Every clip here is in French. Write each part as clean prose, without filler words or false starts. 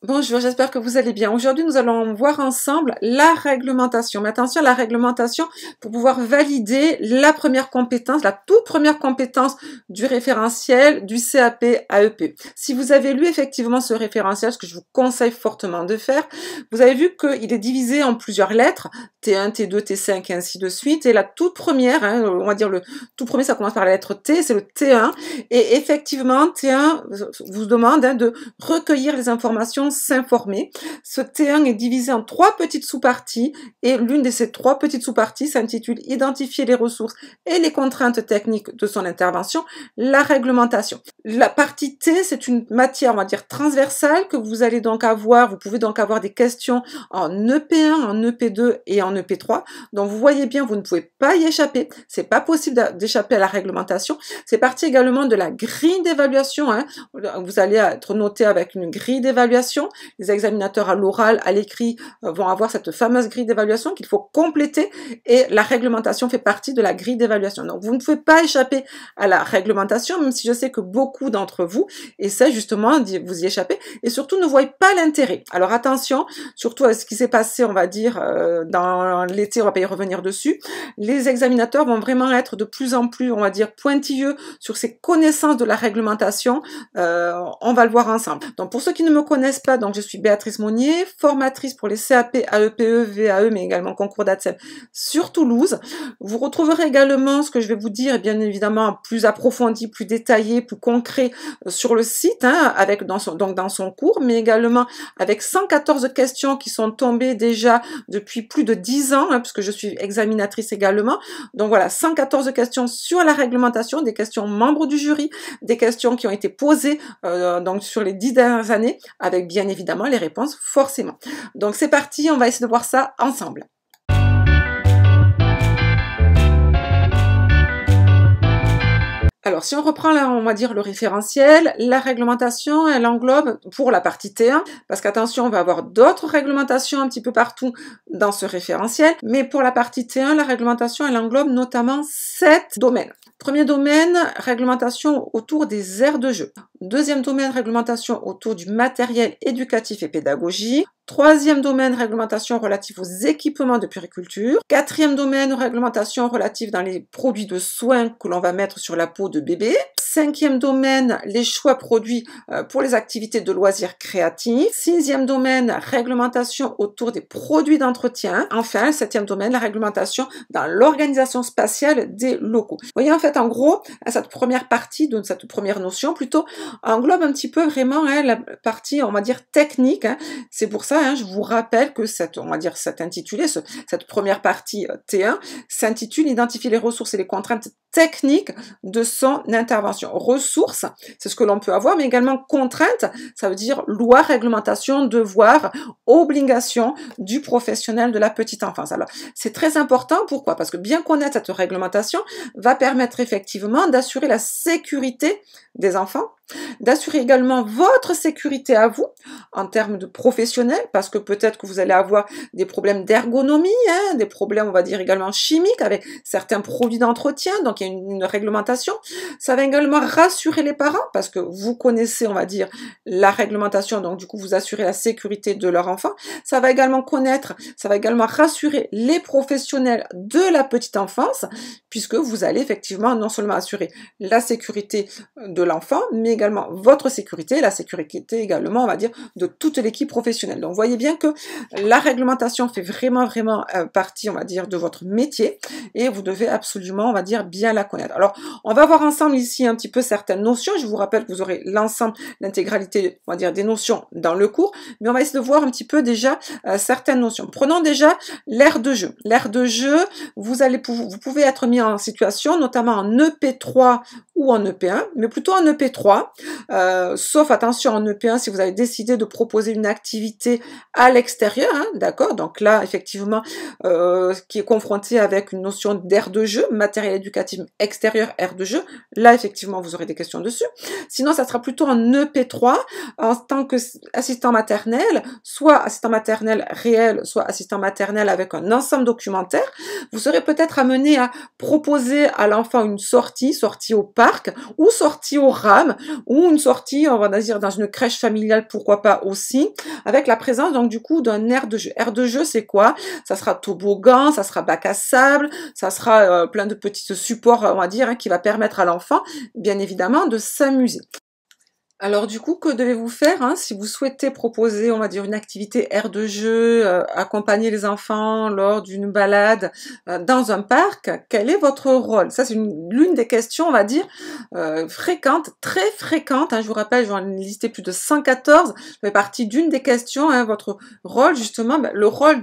Bonjour, j'espère que vous allez bien. Aujourd'hui, nous allons voir ensemble la réglementation. Mais attention, la réglementation pour pouvoir valider la première compétence, la toute première compétence du référentiel du CAP AEP. Si vous avez lu effectivement ce référentiel, ce que je vous conseille fortement de faire, vous avez vu qu'il est divisé en plusieurs lettres, T1, T2, T5 et ainsi de suite. Et la toute première, on va dire le tout premier, ça commence par la lettre T, c'est le T1. Et effectivement, T1 vous demande de recueillir les informations, s'informer. Ce T1 est divisé en 3 petites sous-parties et l'une de ces 3 petites sous-parties s'intitule Identifier les ressources et les contraintes techniques de son intervention, la réglementation. La partie T, c'est une matière, on va dire, transversale que vous allez donc avoir. Vous pouvez donc avoir des questions en EP1, en EP2 et en EP3. Donc vous voyez bien, vous ne pouvez pas y échapper. C'est pas possible d'échapper à la réglementation. C'est partie également de la grille d'évaluation. Vous allez être noté avec une grille d'évaluation. Les examinateurs à l'oral, à l'écrit vont avoir cette fameuse grille d'évaluation qu'il faut compléter et la réglementation fait partie de la grille d'évaluation. Donc vous ne pouvez pas échapper à la réglementation, même si je sais que beaucoup d'entre vous essaient justement de vous y échapper et surtout ne voient pas l'intérêt. Alors attention, surtout à ce qui s'est passé, on va dire, dans l'été, on va pas y revenir dessus. Les examinateurs vont vraiment être de plus en plus, on va dire, pointilleux sur ces connaissances de la réglementation. On va le voir ensemble. Donc pour ceux qui ne me connaissent pas, donc je suis Béatrice Monnier, formatrice pour les CAP, AEPE, VAE, mais également concours d'ATSEM sur Toulouse. Vous retrouverez également ce que je vais vous dire, bien évidemment plus approfondi, plus détaillé, plus concret sur le site, avec dans son cours, mais également avec 114 questions qui sont tombées déjà depuis plus de 10 ans, puisque je suis examinatrice également. Donc voilà, 114 questions sur la réglementation, des questions membres du jury, des questions qui ont été posées donc sur les 10 dernières années, avec bien évidemment les réponses forcément. Donc c'est parti, on va essayer de voir ça ensemble. Alors, si on reprend là, on va dire le référentiel, la réglementation, elle englobe pour la partie T1, parce qu'attention, on va avoir d'autres réglementations un petit peu partout dans ce référentiel, mais pour la partie T1, la réglementation, elle englobe notamment 7 domaines. Premier domaine, réglementation autour des aires de jeu. Deuxième domaine, réglementation autour du matériel éducatif et pédagogique. Troisième domaine, réglementation relative aux équipements de puériculture. Quatrième domaine, réglementation relative dans les produits de soins que l'on va mettre sur la peau de bébé. Cinquième domaine, les choix produits pour les activités de loisirs créatifs. Sixième domaine, réglementation autour des produits d'entretien. Enfin, septième domaine, la réglementation dans l'organisation spatiale des locaux. Vous voyez, en fait, en gros, cette première partie, donc cette première notion plutôt, englobe un petit peu vraiment la partie, on va dire, technique. C'est pour ça, je vous rappelle que cette première partie T1 s'intitule Identifier les ressources et les contraintes techniques de son intervention. Ressources, c'est ce que l'on peut avoir, mais également contraintes, ça veut dire loi, réglementation, devoir, obligation du professionnel de la petite enfance. Alors, c'est très important, pourquoi? Parce que bien connaître cette réglementation va permettre effectivement d'assurer la sécurité des enfants, d'assurer également votre sécurité à vous en termes de professionnels, parce que peut-être que vous allez avoir des problèmes d'ergonomie, des problèmes, on va dire, également chimiques avec certains produits d'entretien, donc il y a une réglementation. Ça va également rassurer les parents, parce que vous connaissez, on va dire, la réglementation, donc du coup, vous assurez la sécurité de leur enfant. Ça va également rassurer les professionnels de la petite enfance, puisque vous allez effectivement non seulement assurer la sécurité de l'enfant, mais également votre sécurité, la sécurité également, on va dire, de toute l'équipe professionnelle. Donc, vous voyez bien que la réglementation fait vraiment partie, on va dire, de votre métier et vous devez absolument, on va dire, bien la connaître. Alors, on va voir ensemble ici un petit peu certaines notions. Je vous rappelle que vous aurez l'ensemble, l'intégralité, on va dire, des notions dans le cours, mais on va essayer de voir un petit peu déjà certaines notions. Prenons déjà l'aire de jeu. L'aire de jeu, vous pouvez être mis en situation, notamment en EP3 ou en EP1, mais plutôt en EP3, sauf attention en EP1 si vous avez décidé de proposer une activité à l'extérieur, d'accord, donc là effectivement qui est confronté avec une notion d'aire de jeu, matériel éducatif extérieur, aire de jeu, là effectivement effectivement, vous aurez des questions dessus. Sinon, ça sera plutôt en EP3, en tant qu'assistant maternel, soit assistant maternel réel, soit assistant maternel avec un ensemble documentaire. Vous serez peut-être amené à proposer à l'enfant une sortie au parc, ou sortie au RAM, ou une sortie, on va dire, dans une crèche familiale, pourquoi pas aussi, avec la présence, donc, du coup, d'un aire de jeu. Aire de jeu, c'est quoi? Ça sera toboggan, ça sera bac à sable, ça sera plein de petits supports, on va dire, hein, qui va permettre à l'enfant, bien évidemment, de s'amuser. Alors du coup, que devez-vous faire hein, si vous souhaitez proposer, on va dire, une activité aire de jeu, accompagner les enfants lors d'une balade dans un parc? Quel est votre rôle? Ça, c'est l'une des questions, on va dire, fréquentes, très fréquentes. Hein, je vous rappelle, j'en ai listé plus de 114. Ça fait partie d'une des questions. Hein, votre rôle, justement, le rôle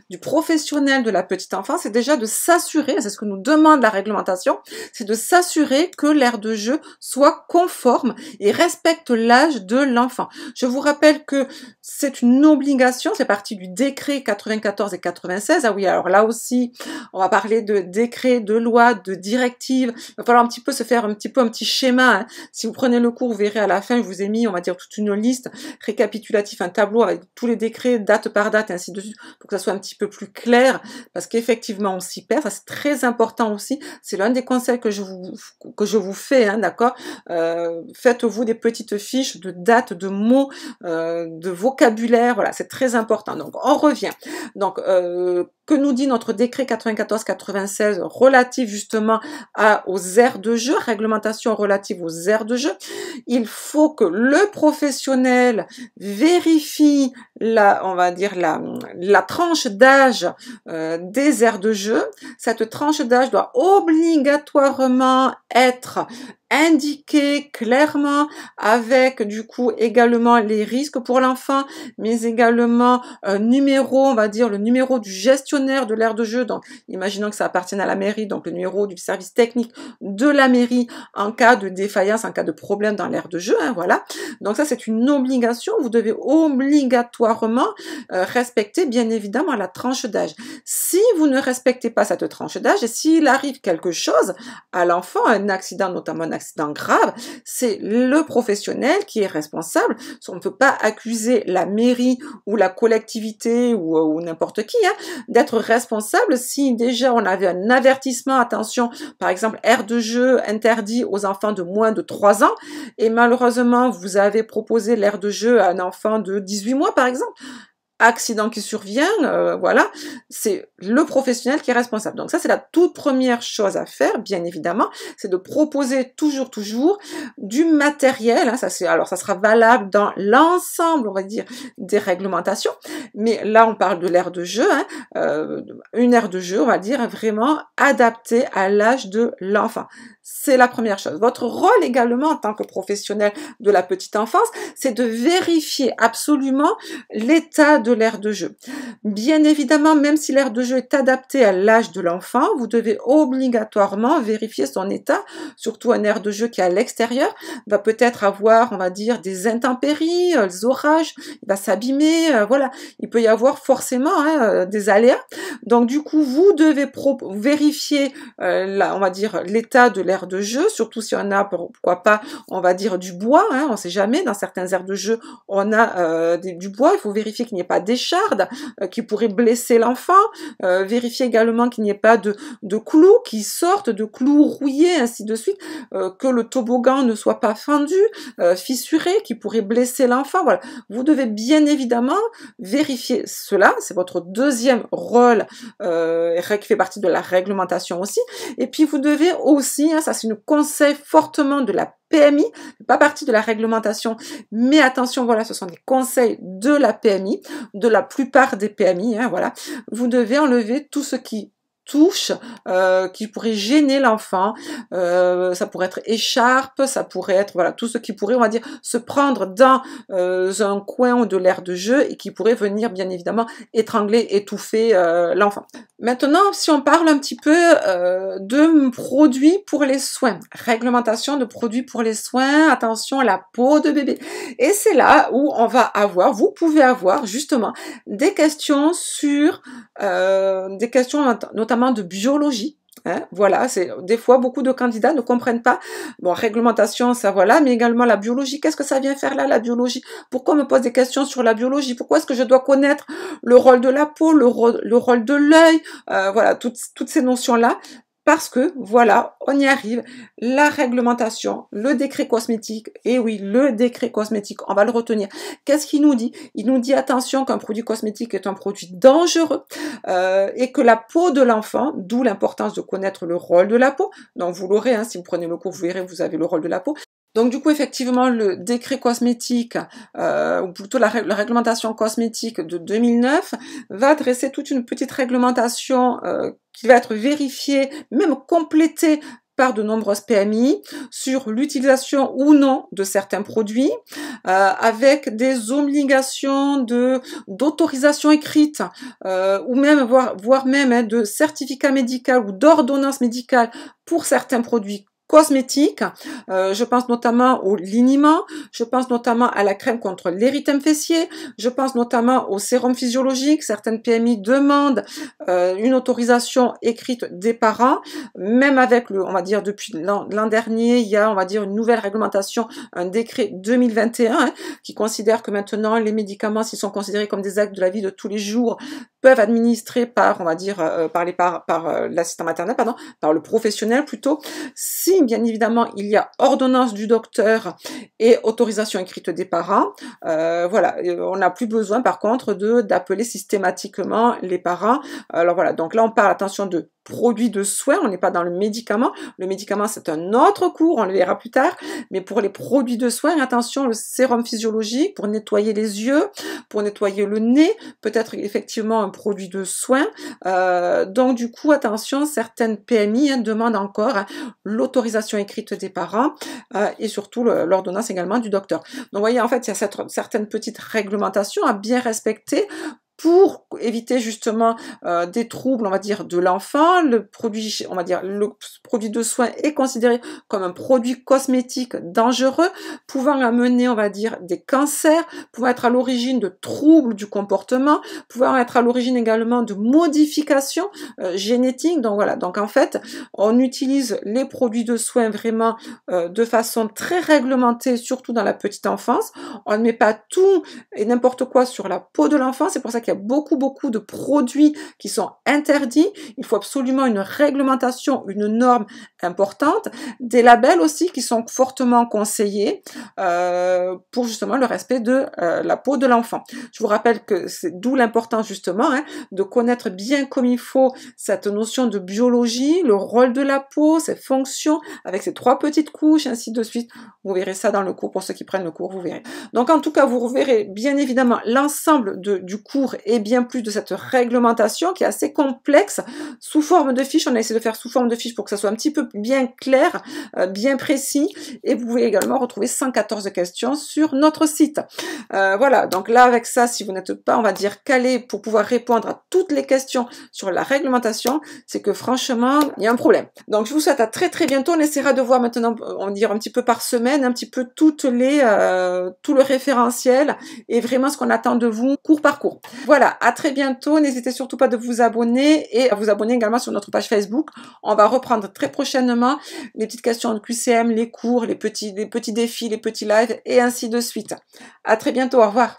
du professionnel de la petite enfance, c'est déjà de s'assurer, c'est ce que nous demande la réglementation, c'est de s'assurer que l'aire de jeu soit conforme et respecte l'âge de l'enfant. Je vous rappelle que c'est une obligation, c'est parti du décret 94 et 96. Ah oui, alors là aussi, on va parler de décret, de loi, de directive. Il va falloir un petit peu se faire un petit schéma. Hein. Si vous prenez le cours, vous verrez à la fin, je vous ai mis, on va dire, toute une liste récapitulative, un tableau avec tous les décrets, date par date, et ainsi de suite, pour que ça soit un petit peu plus clair, parce qu'effectivement, on s'y perd. Ça, c'est très important aussi. C'est l'un des conseils que je vous fais, hein, d'accord? Faites-vous des petites fiches de dates, de mots, de vocabulaire, voilà, c'est très important. Donc, on revient. Donc, que nous dit notre décret 94-96 relatif justement aux aires de jeu, réglementation relative aux aires de jeu? Il faut que le professionnel vérifie on va dire la tranche d'âge des aires de jeu. Cette tranche d'âge doit obligatoirement être indiqué clairement avec du coup également les risques pour l'enfant, mais également un numéro, on va dire le numéro du gestionnaire de l'aire de jeu, donc imaginons que ça appartienne à la mairie, donc le numéro du service technique de la mairie en cas de défaillance, en cas de problème dans l'aire de jeu, hein, voilà. Donc ça c'est une obligation, vous devez obligatoirement respecter bien évidemment la tranche d'âge. Si vous ne respectez pas cette tranche d'âge, et s'il arrive quelque chose à l'enfant, un accident, notamment un accident grave, c'est le professionnel qui est responsable. On ne peut pas accuser la mairie ou la collectivité ou n'importe qui hein, d'être responsable si déjà on avait un avertissement, attention, par exemple, aire de jeu interdit aux enfants de moins de 3 ans, et malheureusement, vous avez proposé l'aire de jeu à un enfant de 18 mois, par exemple. Accident qui survient, voilà, c'est le professionnel qui est responsable. Donc ça, c'est la toute première chose à faire, bien évidemment, c'est de proposer toujours du matériel. Hein, alors ça sera valable dans l'ensemble, on va dire, des réglementations. Mais là, on parle de l'aire de jeu, hein, une aire de jeu, on va dire, vraiment adaptée à l'âge de l'enfant. C'est la première chose. Votre rôle également en tant que professionnel de la petite enfance, c'est de vérifier absolument l'état de l'aire de jeu. Bien évidemment, même si l'aire de jeu est adaptée à l'âge de l'enfant, vous devez obligatoirement vérifier son état, surtout un aire de jeu qui est à l'extérieur, va peut-être avoir, on va dire, des intempéries, des orages, il va s'abîmer, voilà, il peut y avoir forcément hein, des aléas. Donc du coup, vous devez vérifier, on va dire, l'état de l'aire de jeu, surtout si on a, pourquoi pas, on va dire du bois, hein, on ne sait jamais, dans certaines aires de jeu, on a du bois, il faut vérifier qu'il n'y ait pas d'échardes qui pourraient blesser l'enfant, vérifier également qu'il n'y ait pas de clous qui sortent, de clous rouillés, ainsi de suite, que le toboggan ne soit pas fendu, fissuré, qui pourrait blesser l'enfant, voilà. Vous devez bien évidemment vérifier cela, c'est votre deuxième rôle qui fait partie de la réglementation aussi, et puis vous devez aussi, hein, ça c'est une conseil fortement de la PMI, pas partie de la réglementation, mais attention, voilà, ce sont des conseils de la PMI, de la plupart des PMI, hein, voilà. Vous devez enlever tout ce qui touche, qui pourrait gêner l'enfant, ça pourrait être écharpe, ça pourrait être, voilà, tout ce qui pourrait, on va dire, se prendre dans un coin de l'aire de jeu et qui pourrait venir, bien évidemment, étrangler, étouffer l'enfant. Maintenant, si on parle un petit peu de produits pour les soins, réglementation de produits pour les soins, attention à la peau de bébé. Et c'est là où on va avoir, vous pouvez avoir justement des questions sur, des questions notamment de biologie, Hein, voilà, c'est des fois beaucoup de candidats ne comprennent pas. Bon, réglementation, ça voilà, mais également la biologie. Qu'est-ce que ça vient faire là, la biologie? Pourquoi on me pose des questions sur la biologie? Pourquoi est-ce que je dois connaître le rôle de la peau, le rôle de l'œil? Voilà, toutes ces notions-là. Parce que, voilà, on y arrive. La réglementation, le décret cosmétique, et oui, le décret cosmétique, on va le retenir. Qu'est-ce qu'il nous dit? Il nous dit, attention, qu'un produit cosmétique est un produit dangereux et que la peau de l'enfant, d'où l'importance de connaître le rôle de la peau. Donc, vous l'aurez, hein, si vous prenez le cours, vous verrez, vous avez le rôle de la peau. Donc du coup, effectivement, le décret cosmétique, ou plutôt la réglementation cosmétique de 2009, va dresser toute une petite réglementation qui va être vérifiée, même complétée par de nombreuses PMI sur l'utilisation ou non de certains produits, avec des obligations d'autorisation écrite, ou même voire même hein, de certificat médical ou d'ordonnance médicale pour certains produits cosmétiques. Je pense notamment au liniment, je pense notamment à la crème contre l'érythème fessier, je pense notamment au sérum physiologique. Certaines PMI demandent une autorisation écrite des parents, même avec on va dire depuis l'an dernier, il y a on va dire une nouvelle réglementation, un décret 2021 hein, qui considère que maintenant les médicaments, s'ils sont considérés comme des actes de la vie de tous les jours, peuvent administrer par on va dire par l'assistant maternel, pardon, par le professionnel plutôt, si bien évidemment il y a ordonnance du docteur et autorisation écrite des parents. Voilà, on n'a plus besoin par contre d'appeler systématiquement les parents. Alors voilà, donc là on parle, attention, de produits de soins, on n'est pas dans le médicament. Le médicament, c'est un autre cours, on le verra plus tard. Mais pour les produits de soins, attention, le sérum physiologique pour nettoyer les yeux, pour nettoyer le nez, peut-être effectivement un produit de soins. Donc du coup, attention, certaines PMI hein, demandent encore hein, l'autorisation écrite des parents et surtout l'ordonnance également du docteur. Donc vous voyez, en fait, il y a certaines petites réglementations à bien respecter pour éviter justement des troubles, on va dire, de l'enfant. Le produit, on va dire, le produit de soin est considéré comme un produit cosmétique dangereux, pouvant amener, on va dire, des cancers, pouvant être à l'origine de troubles du comportement, pouvant être à l'origine également de modifications génétiques. Donc voilà, donc en fait, on utilise les produits de soin vraiment de façon très réglementée, surtout dans la petite enfance. On ne met pas tout et n'importe quoi sur la peau de l'enfant, c'est pour ça qu'il y a beaucoup de produits qui sont interdits. Il faut absolument une réglementation, une norme importante, des labels aussi qui sont fortement conseillés pour justement le respect de la peau de l'enfant. Je vous rappelle que c'est d'où l'importance justement hein, de connaître bien comme il faut cette notion de biologie, le rôle de la peau, ses fonctions, avec ces 3 petites couches, ainsi de suite. Vous verrez ça dans le cours, pour ceux qui prennent le cours, vous verrez. Donc en tout cas, vous verrez bien évidemment l'ensemble du cours et bien plus de cette réglementation qui est assez complexe sous forme de fiches. On a essayé de faire sous forme de fiches pour que ça soit un petit peu bien clair, bien précis, et vous pouvez également retrouver 114 questions sur notre site. Voilà, donc là avec ça, si vous n'êtes pas, on va dire, calé pour pouvoir répondre à toutes les questions sur la réglementation, c'est que franchement, il y a un problème. Donc je vous souhaite à très bientôt. On essaiera de voir maintenant, on va dire un petit peu par semaine, un petit peu tout le référentiel et vraiment ce qu'on attend de vous cours par cours. Voilà, à très bientôt. N'hésitez surtout pas de vous abonner et à vous abonner également sur notre page Facebook. On va reprendre très prochainement les petites questions de QCM, les cours, les petits défis, les petits lives et ainsi de suite. À très bientôt. Au revoir.